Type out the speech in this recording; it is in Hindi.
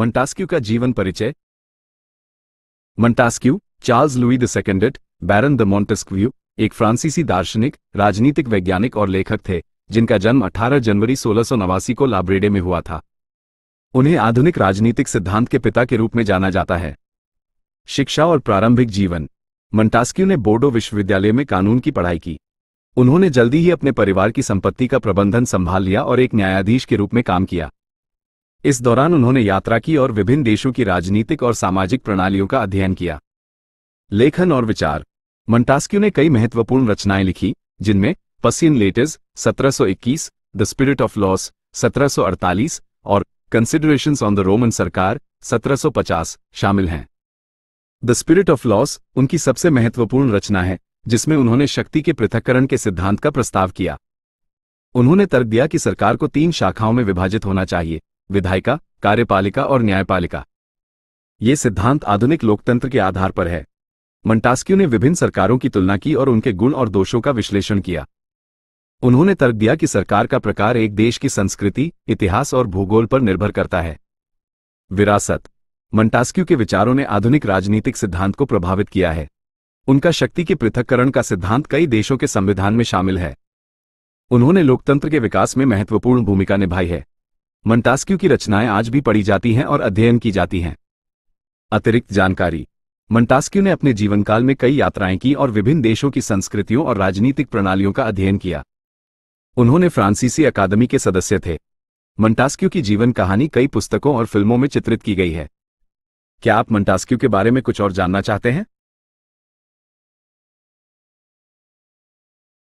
मंटास्क्यू का जीवन परिचय। Montesquieu Charles Louis II baron the Montesquieu एक फ्रांसीसी दार्शनिक, राजनीतिक वैज्ञानिक और लेखक थे जिनका जन्म 18 जनवरी 1689 को लाब्रेडे में हुआ था। उन्हें आधुनिक राजनीतिक सिद्धांत के पिता के रूप में जाना जाता है। शिक्षा और प्रारंभिक जीवन। मंटास्क्यू ने बोर्डो विश्वविद्यालय में कानून की पढ़ाई की। उन्होंने जल्दी ही अपने परिवार की संपत्ति का प्रबंधन संभाल लिया और एक न्यायाधीश के रूप में काम किया। इस दौरान उन्होंने यात्रा की और विभिन्न देशों की राजनीतिक और सामाजिक प्रणालियों का अध्ययन किया। लेखन और विचार। मंटास्क्यू ने कई महत्वपूर्ण रचनाएं लिखी, जिनमें Persian letters 1721, the spirit of laws 1748 और कंसिडरेशंस ऑन द रोमन सरकार 1750 शामिल हैं। द स्पिरिट ऑफ लॉस उनकी सबसे महत्वपूर्ण रचना है, जिसमें उन्होंने शक्ति के पृथक्करण के सिद्धांत का प्रस्ताव किया। उन्होंने तर्क दिया कि सरकार को 3 शाखाओं में विभाजित होना चाहिए: विधायिका, कार्यपालिका और न्यायपालिका। ये सिद्धांत आधुनिक लोकतंत्र के आधार पर है। मंटास्क्यू ने विभिन्न सरकारों की तुलना की और उनके गुण और दोषों का विश्लेषण किया। उन्होंने तर्क दिया कि सरकार का प्रकार एक देश की संस्कृति, इतिहास और भूगोल पर निर्भर करता है। विरासत। मंटास्क्यू के विचारों ने आधुनिक राजनीतिक सिद्धांत को प्रभावित किया है। उनका शक्ति के पृथक्करण का सिद्धांत कई देशों के संविधान में शामिल है। उन्होंने लोकतंत्र के विकास में महत्वपूर्ण भूमिका निभाई है। मंटास्क्यू की रचनाएं आज भी पढ़ी जाती हैं और अध्ययन की जाती हैं। अतिरिक्त जानकारी। मंटास्क्यू ने अपने जीवनकाल में कई यात्राएं की और विभिन्न देशों की संस्कृतियों और राजनीतिक प्रणालियों का अध्ययन किया। उन्होंने फ्रांसीसी अकादमी के सदस्य थे। मंटास्क्यू की जीवन कहानी कई पुस्तकों और फिल्मों में चित्रित की गई है। क्या आप मंटास्क्यू के बारे में कुछ और जानना चाहते हैं?